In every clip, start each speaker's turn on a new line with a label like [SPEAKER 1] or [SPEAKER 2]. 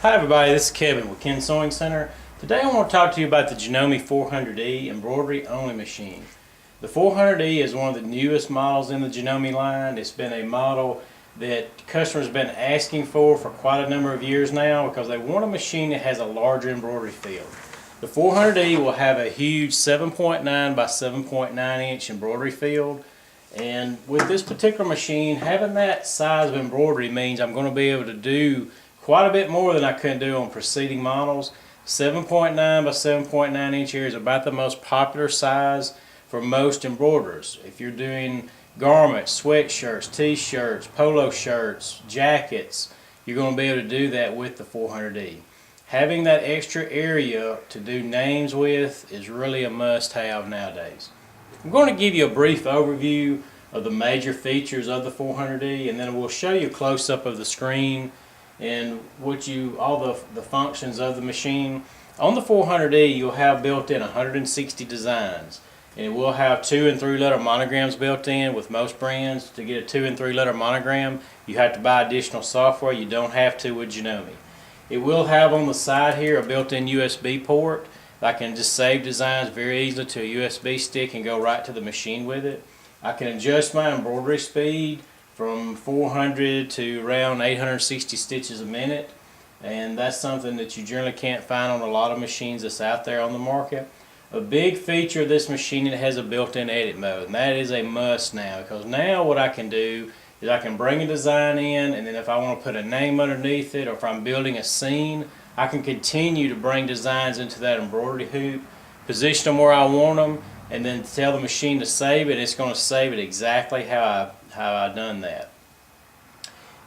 [SPEAKER 1] Hi everybody, this is Kevin with Ken Sewing Center. Today I want to talk to you about the Janome 400e Embroidery Only machine. The 400e is one of the newest models in the Janome line. It's been a model that customers have been asking for quite a number of years now because they want a machine that has a larger embroidery field. The 400e will have a huge 7.9 by 7.9 inch embroidery field. And with this particular machine, having that size of embroidery means I'm going to be able to do quite a bit more than I could do on preceding models. 7.9 by 7.9 inch here is about the most popular size for most embroiderers. If you're doing garments, sweatshirts, t-shirts, polo shirts, jackets, you're going to be able to do that with the 400e. Having that extra area to do names with is really a must-have nowadays. I'm going to give you a brief overview of the major features of the 400e, and then we'll show you a close-up of the screen and all the functions of the machine. On the 400e, you'll have built in 160 designs, and it will have 2 and 3 letter monograms built in. With most brands, to get a 2 and 3 letter monogram, you have to buy additional software. You don't have to with Janome. It will have on the side here a built-in USB port. I can just save designs very easily to a USB stick and go right to the machine with it. I can adjust my embroidery speed from 400 to around 860 stitches a minute, and that's something that you generally can't find on a lot of machines that's out there on the market. A big feature of this machine, it has a built-in edit mode, and that is a must now, because now what I can do is I can bring a design in, and then if I want to put a name underneath it, or if I'm building a scene, I can continue to bring designs into that embroidery hoop, position them where I want them, and then tell the machine to save it. It's going to save it exactly how I've done that.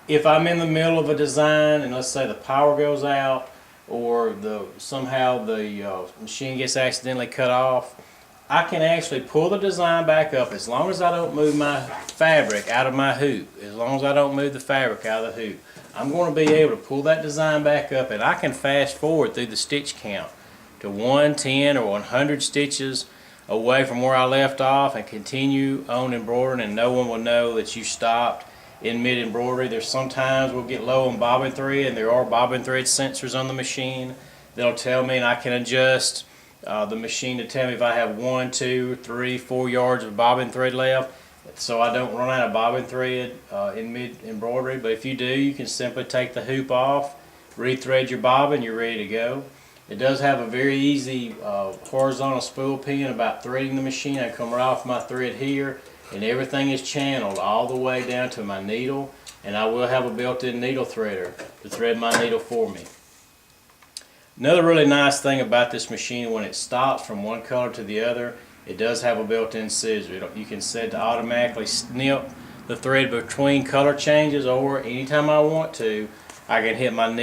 [SPEAKER 1] If I'm in the middle of a design and let's say the power goes out, or somehow the machine gets accidentally cut off, I can actually pull the design back up as long as I don't move my fabric out of my hoop. As long as I don't move the fabric out of the hoop, I'm going to be able to pull that design back up, and I can fast forward through the stitch count to 1, 10, or 100 stitches away from where I left off and continue on embroidering, and no one will know that you stopped in mid embroidery. There's sometimes we'll get low on bobbin thread, and there are bobbin thread sensors on the machine that'll tell me, and I can adjust the machine to tell me if I have 1, 2, 3, 4 yards of bobbin thread left, so I don't run out of bobbin thread in mid embroidery. But if you do, you can simply take the hoop off, rethread your bobbin, you're ready to go. It does have a very easy horizontal spool pin about threading the machine. I come right off my thread here, and everything is channeled all the way down to my needle, and I will have a built-in needle threader to thread my needle for me. Another really nice thing about this machine, when it stops from one color to the other, it does have a built-in scissor. You can set to automatically snip the thread between color changes, or anytime I want to, I can hit my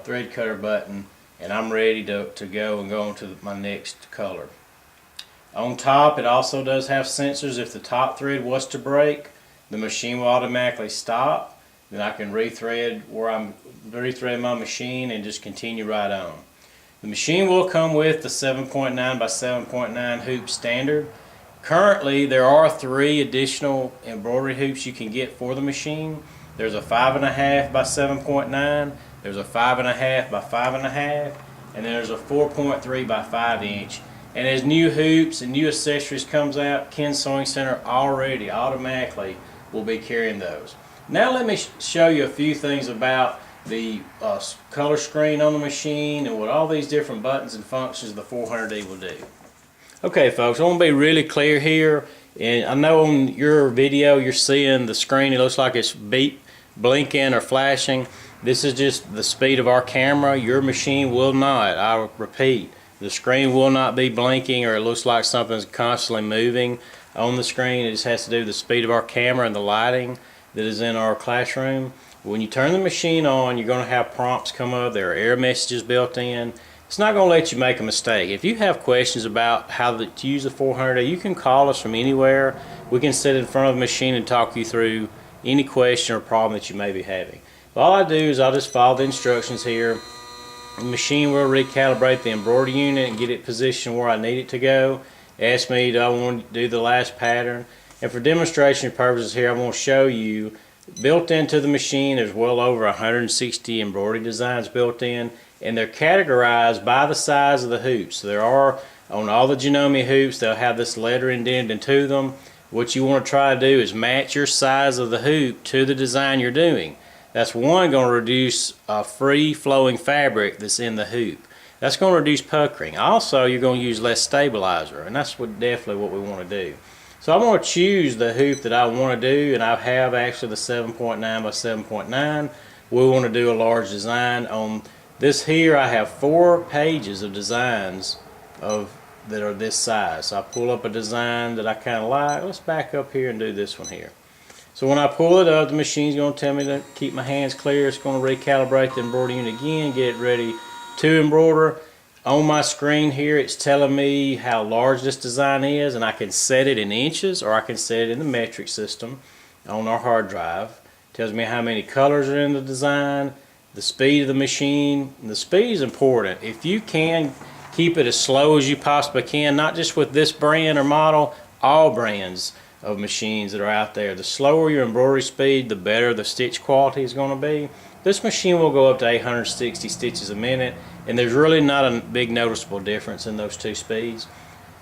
[SPEAKER 1] thread cutter button, and I'm ready to go on to my next color. On top, it also does have sensors. If the top thread was to break, the machine will automatically stop. Then I can rethread my machine and just continue right on. The machine will come with the 7.9 by 7.9 hoop standard. Currently, there are 3 additional embroidery hoops you can get for the machine. There's a 5.5 by 7.9. There's a 5.5 by 5.5, and then there's a 4.3 by 5 inch. And as new hoops and new accessories comes out, Ken Sewing Center already automatically will be carrying those. Now let me show you a few things about the color screen on the machine and what all these different buttons and functions the 400e will do. Okay folks, I want to be really clear here, and I know on your video you're seeing the screen, it looks like it's blinking or flashing. This is just the speed of our camera. Your machine will not. I repeat, the screen will not be blinking or it looks like something's constantly moving on the screen. It just has to do with the speed of our camera and the lighting that is in our classroom. When you turn the machine on, you're going to have prompts come up. There are error messages built in. It's not going to let you make a mistake. If you have questions about how to use the 400e, you can call us from anywhere. We can sit in front of the machine and talk you through any question or problem that you may be having. All I do is I'll just follow the instructions here. The machine will recalibrate the embroidery unit and get it positioned where I need it to go. Ask me, do I want to do the last pattern? And for demonstration purposes here, I'm going to show you built into the machine. There's well over 160 embroidery designs built in, and they're categorized by the size of the hoops. So there are, on all the Janome hoops, they'll have this letter indented into them. What you want to try to do is match your size of the hoop to the design you're doing. That's one, going to reduce free flowing fabric that's in the hoop. That's going to reduce puckering. Also, you're going to use less stabilizer, and that's definitely what we want to do. So I'm going to choose the hoop that I want to do, and I have actually the 7.9 by 7.9. We want to do a large design. On this here, I have 4 pages of designs that are this size. So I pull up a design that I kind of like. Let's back up here and do this one here. So when I pull it up, the machine's going to tell me to keep my hands clear. It's going to recalibrate the embroidery unit again, get it ready to embroider. On my screen here, it's telling me how large this design is, and I can set it in inches or I can set it in the metric system on our hard drive. It tells me how many colors are in the design, the speed of the machine. And the speed is important. If you can keep it as slow as you possibly can, not just with this brand or model, all brands of machines that are out there. The slower your embroidery speed, the better the stitch quality is going to be. This machine will go up to 860 stitches a minute, and there's really not a big noticeable difference in those two speeds.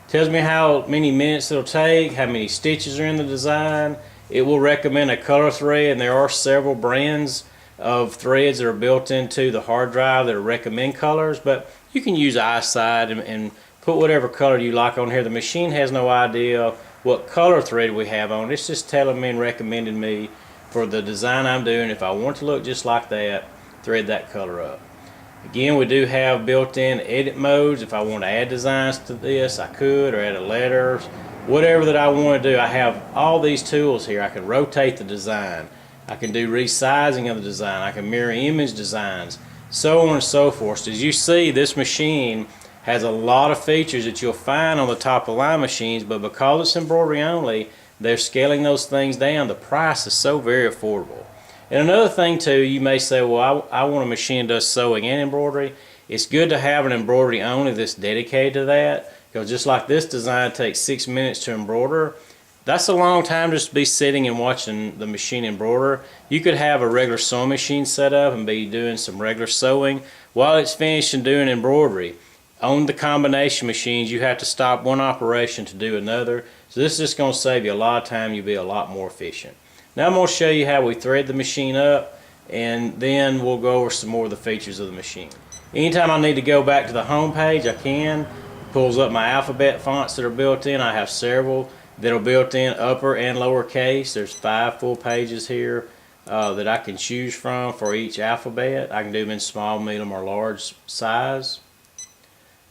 [SPEAKER 1] It tells me how many minutes it'll take, how many stitches are in the design. It will recommend a color thread, and there are several brands of threads that are built into the hard drive that recommend colors, but you can use eyesight and put whatever color you like on here. The machine has no idea what color thread we have on. It's just telling me and recommending me for the design I'm doing. If I want to look just like that, thread that color up. Again, we do have built-in edit modes. If I want to add designs to this, I could, or add a letter, whatever that I want to do. I have all these tools here. I can rotate the design. I can do resizing of the design. I can mirror image designs, so on and so forth. As you see, this machine has a lot of features that you'll find on the top of the line machines, but because it's embroidery only, they're scaling those things down. The price is so very affordable. And another thing too, you may say, well, I want a machine that does sewing and embroidery. It's good to have an embroidery only that's dedicated to that, because just like this design takes 6 minutes to embroider, that's a long time just to be sitting and watching the machine embroider. You could have a regular sewing machine set up and be doing some regular sewing while it's finished and doing embroidery. On the combination machines, you have to stop one operation to do another. So this is just going to save you a lot of time. You'll be a lot more efficient. Now I'm going to show you how we thread the machine up, and then we'll go over some more of the features of the machine. Anytime I need to go back to the home page, I can. It pulls up my alphabet fonts that are built in. I have several that are built in, upper and lower case. There's 5 full pages here that I can choose from for each alphabet. I can do them in small, medium, or large size.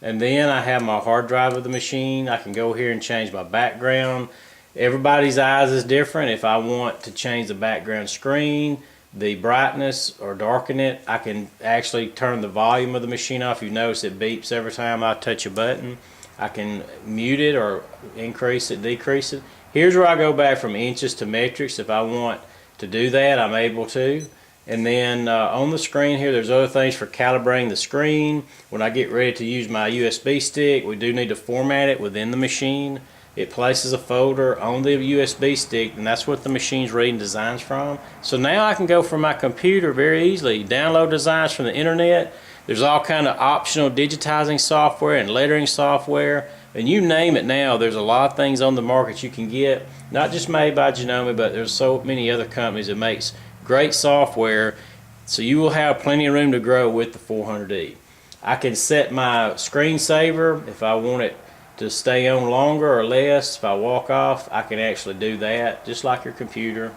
[SPEAKER 1] And then I have my hard drive of the machine. I can go here and change my background. Everybody's eyes is different. If I want to change the background screen, the brightness, or darken it, I can actually turn the volume of the machine off. You notice it beeps every time I touch a button. I can mute it or increase it, decrease it. Here's where I go back from inches to metrics. If I want to do that, I'm able to. And then on the screen here, there's other things for calibrating the screen. When I get ready to use my USB stick, we do need to format it within the machine. It places a folder on the USB stick, and that's what the machine's reading designs from. So now I can go from my computer very easily, download designs from the internet. There's all kind of optional digitizing software and lettering software, and you name it now. There's a lot of things on the market you can get, not just made by Janome, but there's so many other companies that makes great software, so you will have plenty of room to grow with the 400e. I can set my screensaver if I want it to stay on longer or less. If I walk off, I can actually do that, just like your computer.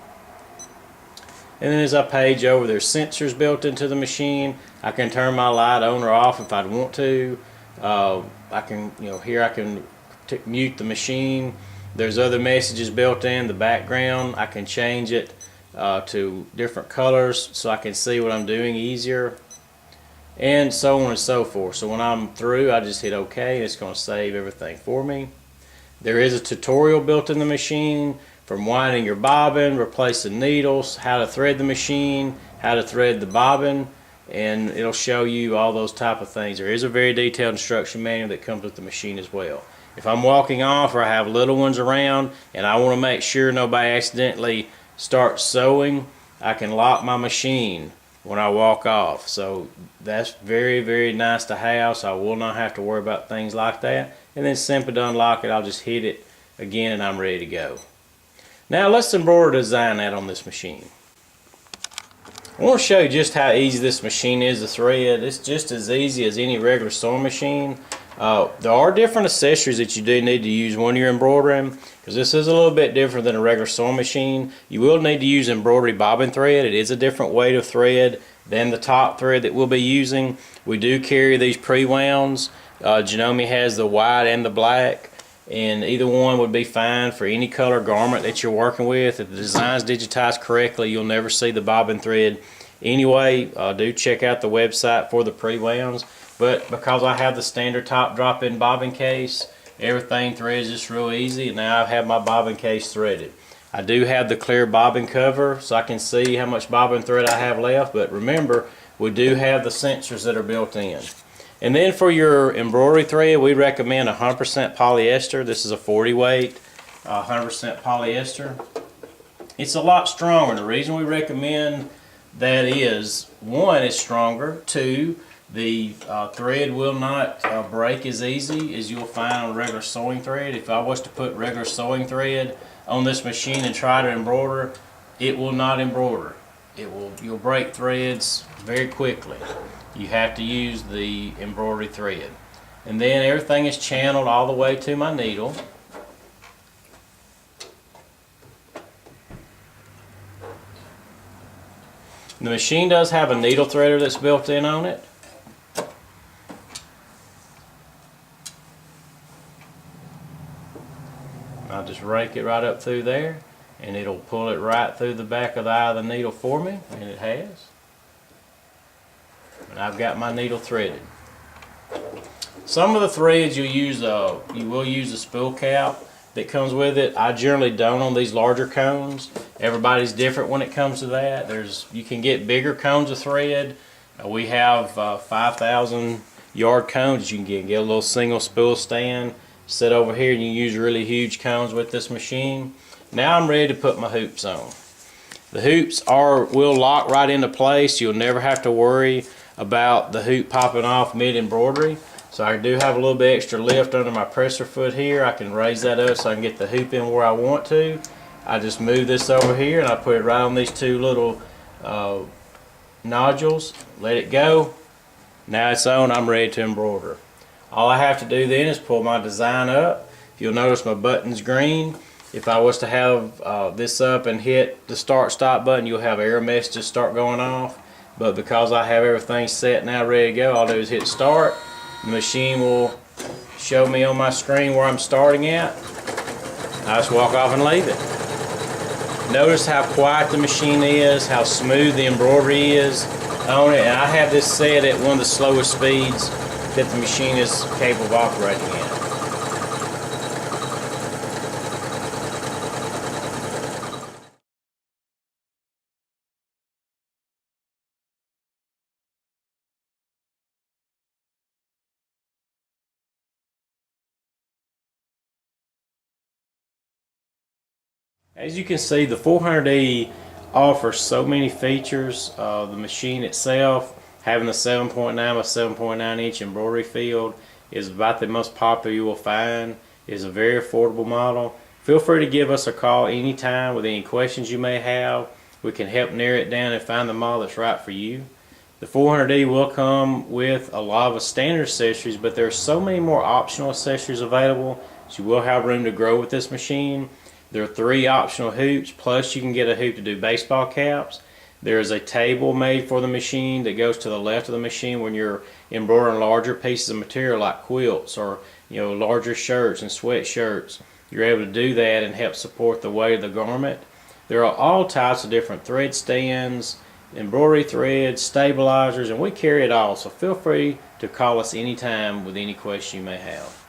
[SPEAKER 1] And then as I page over, there's sensors built into the machine. I can turn my light on or off if I want to. I can, here I can mute the machine. There's other messages built in the background. I can change it to different colors so I can see what I'm doing easier, and so on and so forth. So when I'm through, I just hit OK, and it's going to save everything for me. There is a tutorial built in the machine, from winding your bobbin, replacing needles, how to thread the machine, how to thread the bobbin, and it'll show you all those type of things. There is a very detailed instruction manual that comes with the machine as well. If I'm walking off or I have little ones around and I want to make sure nobody accidentally starts sewing I can lock my machine when I walk off. So that's very, very nice to have, so I will not have to worry about things like that. And then simply to unlock it, I'll just hit it again and I'm ready to go. Now let's embroider design that on this machine. I want to show you just how easy this machine is to thread. It's just as easy as any regular sewing machine. There are different accessories that you do need to use when you're embroidering, because this is a little bit different than a regular sewing machine. You will need to use embroidery bobbin thread. It is a different weight of thread than the top thread that we'll be using. We do carry these pre-wounds. Janome has the white and the black, and either one would be fine for any color garment that you're working with. If the design's digitized correctly, you'll never see the bobbin thread. Anyway, do check out the website for the pre-wounds. But because I have the standard top drop-in bobbin case, everything threads just real easy, and now I have my bobbin case threaded. I do have the clear bobbin cover so I can see how much bobbin thread I have left, but remember, we do have the sensors that are built in. And then for your embroidery thread, we recommend 100% polyester. This is a 40 weight, 100% polyester. It's a lot stronger, and the reason we recommend that is, one, it's stronger. Two, the thread will not break as easy as you'll find on regular sewing thread. If I was to put regular sewing thread on this machine and try to embroider, it will not embroider. You'll break threads very quickly. You have to use the embroidery thread. And then everything is channeled all the way to my needle. The machine does have a needle threader that's built in on it. I'll just rake it right up through there, and it'll pull it right through the back of the eye of the needle for me, and it has. And I've got my needle threaded. Some of the threads you will use a spool cap that comes with it. I generally don't on these larger cones. Everybody's different when it comes to that. You can get bigger cones of thread. We have 5,000 yard cones. You can get a little single spool stand, sit over here, and you use really huge cones with this machine. Now I'm ready to put my hoops on. The hoops will lock right into place. You'll never have to worry about the hoop popping off mid-embroidery. So I do have a little bit extra lift under my presser foot here. I can raise that up so I can get the hoop in where I want to. I just move this over here and I put it right on these two little nodules. Let it go. Now it's on. I'm ready to embroider. All I have to do then is pull my design up. You'll notice my button's green. If I was to have this up and hit the start stop button, you'll have error messages start going off. But because I have everything set now ready to go, all I do is hit start. The machine will show me on my screen where I'm starting at. I just walk off and leave it. Notice how quiet the machine is, how smooth the embroidery is on it, and I have this set at one of the slowest speeds that the machine is capable of operating at. As you can see, the 400e offers so many features. The machine itself, having a 7.9 by 7.9 inch embroidery field, is about the most popular you will find. It is a very affordable model. Feel free to give us a call anytime with any questions you may have. We can help narrow it down and find the model that's right for you. The 400e will come with a lot of standard accessories, but there are so many more optional accessories available, so you will have room to grow with this machine. There are 3 optional hoops, plus you can get a hoop to do baseball caps. There is a table made for the machine that goes to the left of the machine when you're embroidering larger pieces of material like quilts or larger shirts and sweatshirts. You're able to do that and help support the weight of the garment. There are all types of different thread stands, embroidery threads, stabilizers, and we carry it all, so feel free to call us anytime with any question you may have.